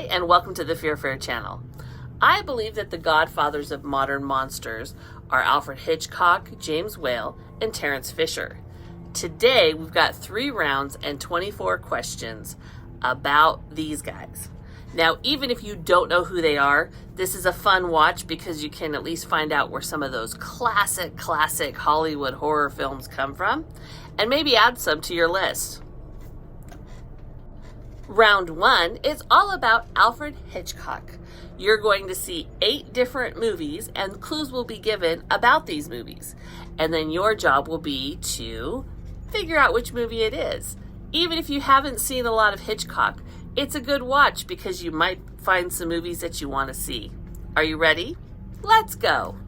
Hi, and welcome to the Fear Fair channel. I believe that the godfathers of modern monsters are Alfred Hitchcock, James Whale, and Terence Fisher. Today, we've got 3 rounds and 24 questions about these guys. Now, even if you don't know who they are, this is a fun watch because you can at least find out where some of those classic Hollywood horror films come from, and maybe add some to your list. Round 1 is all about Alfred Hitchcock. You're going to see 8 different movies, and clues will be given about these movies. And then your job will be to figure out which movie it is. Even if you haven't seen a lot of Hitchcock, it's a good watch because you might find some movies that you want to see. Are you ready? Let's go!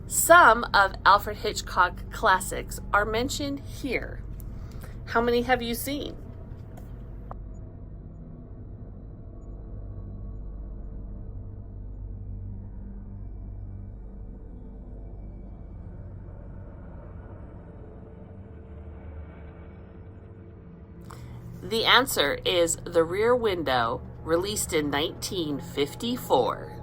Some of Alfred Hitchcock classics are mentioned here. How many have you seen? The answer is The Rear Window, released in 1954.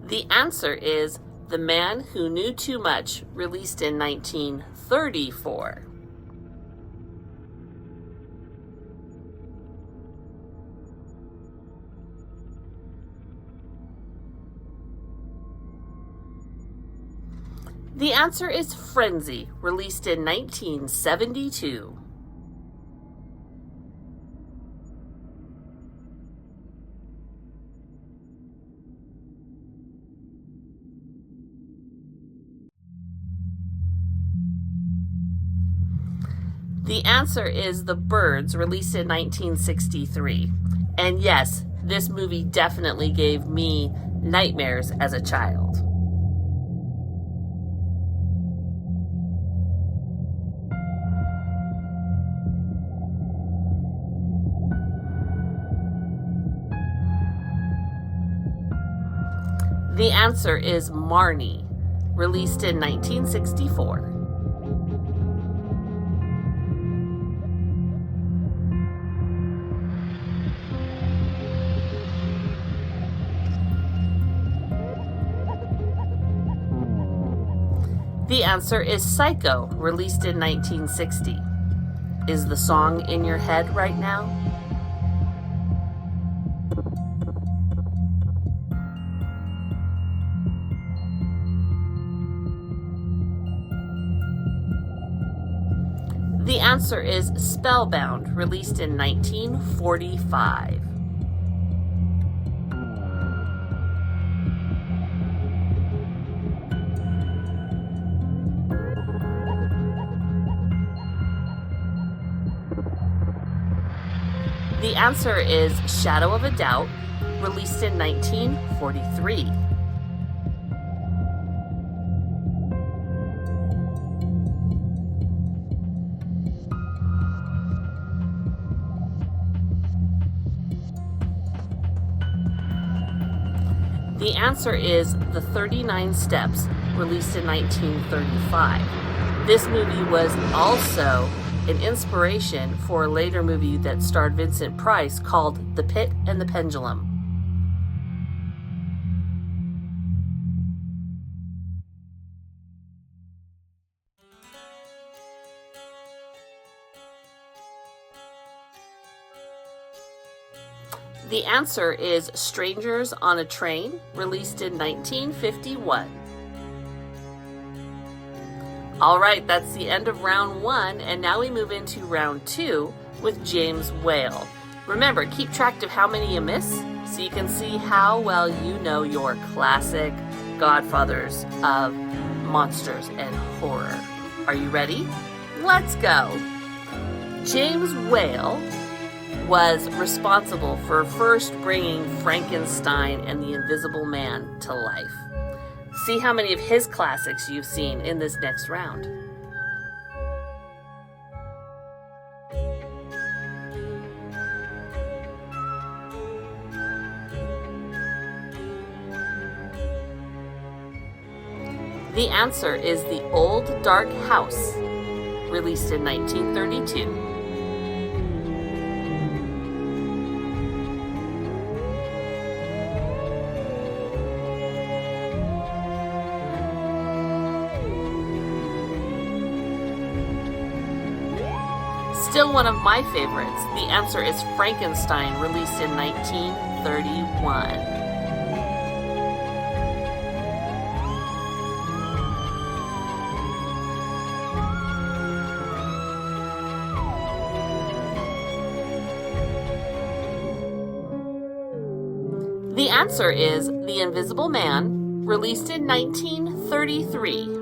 The answer is The Man Who Knew Too Much, released in 1934. The answer is Frenzy, released in 1972. The answer is The Birds, released in 1963. And yes, this movie definitely gave me nightmares as a child. The answer is Marnie, released in 1964. The answer is Psycho, released in 1960. Is the song in your head right now? The answer is Spellbound, released in 1945. The answer is Shadow of a Doubt, released in 1943. The answer is The 39 Steps, released in 1935. This movie was also an inspiration for a later movie that starred Vincent Price called The Pit and the Pendulum. The answer is Strangers on a Train, released in 1951. All right, that's the end of round 1, and now we move into round 2 with James Whale. Remember, keep track of how many you miss so you can see how well you know your classic godfathers of monsters and horror. Are you ready? Let's go! James Whale was responsible for first bringing Frankenstein and the Invisible Man to life. See how many of his classics you've seen in this next round. The answer is The Old Dark House, released in 1932. Still one of my favorites. The answer is Frankenstein, released in 1931. The answer is The Invisible Man, released in 1933.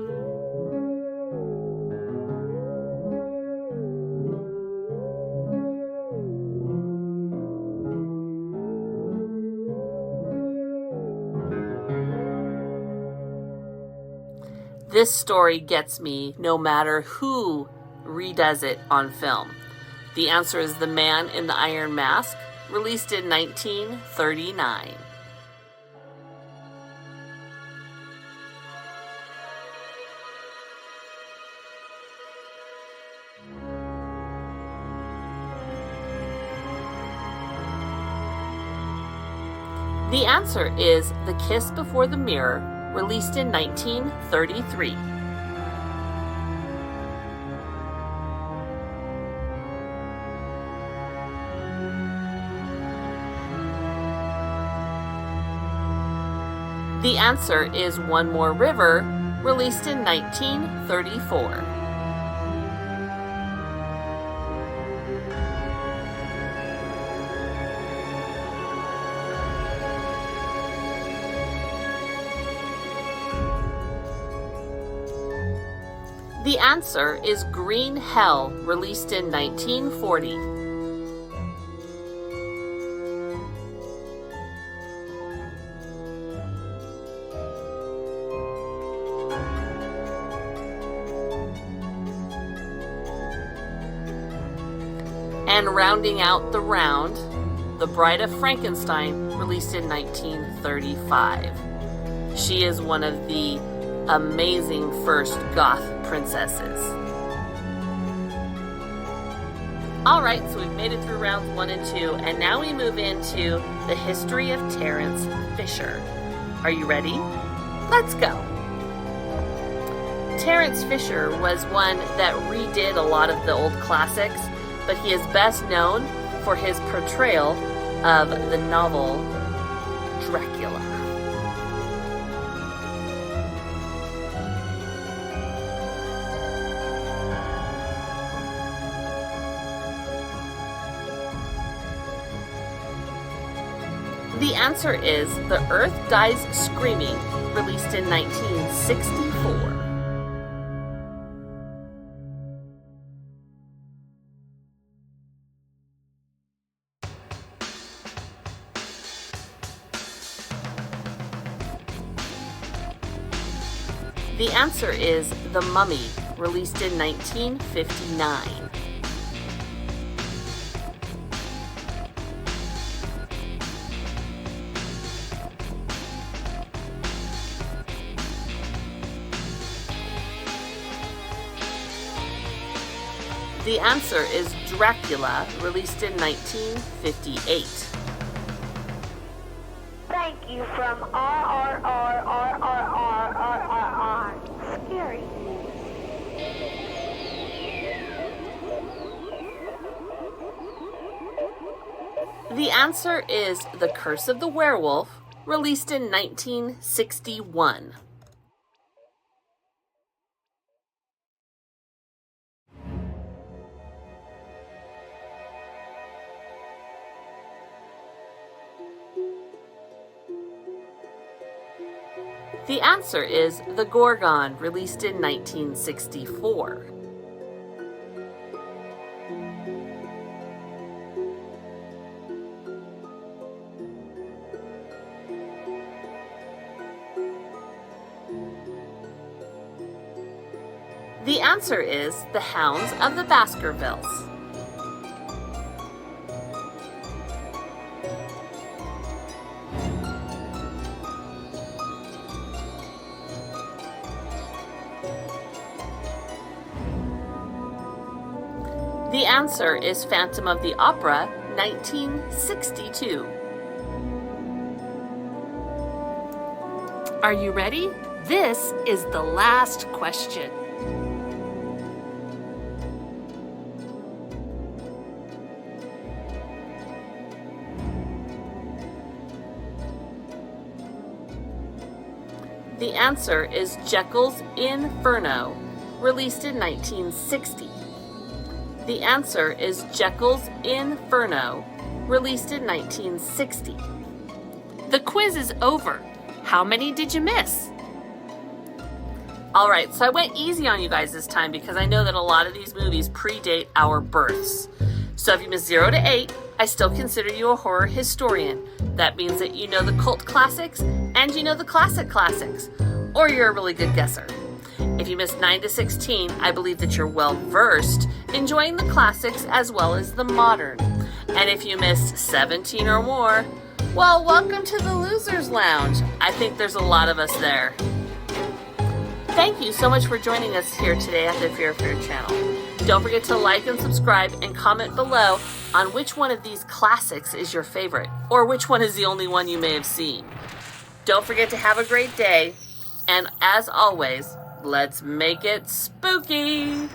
This story gets me no matter who redoes it on film. The answer is The Man in the Iron Mask, released in 1939. The answer is The Kiss Before the Mirror, released in 1933. The answer is One More River, released in 1934. The answer is Green Hell, released in 1940. And rounding out the round, The Bride of Frankenstein, released in 1935. She is one of the amazing first goth princesses. Alright, so we've made it through rounds 1 and 2, and now we move into the history of Terence Fisher. Are you ready? Let's go! Terence Fisher was one that redid a lot of the old classics, but he is best known for his portrayal of the novel Dracula. The answer is The Earth Dies Screaming, released in 1964. The answer is The Mummy, released in 1959. The answer is Dracula, released in 1958. Thank you from RRRRRRRRR. Scary. The answer is The Curse of the Werewolf, released in 1961. The answer is The Gorgon, released in 1964. The answer is The Hounds of the Baskervilles. The answer is Phantom of the Opera, 1962. Are you ready? This is the last question. The answer is Jekyll's Inferno, released in 1960. The answer is Jekyll's Inferno, released in 1960. The quiz is over. How many did you miss? All right, so I went easy on you guys this time because I know that a lot of these movies predate our births. So if you missed 0 to 8, I still consider you a horror historian. That means that you know the cult classics and you know the classic classics, or you're a really good guesser. If you missed 9 to 16, I believe that you're well versed, enjoying the classics as well as the modern. And if you missed 17 or more, well, welcome to the Losers Lounge. I think there's a lot of us there. Thank you so much for joining us here today at the Fear Fair channel. Don't forget to like and subscribe and comment below on which one of these classics is your favorite, or which one is the only one you may have seen. Don't forget to have a great day, and as always, let's make it spooky!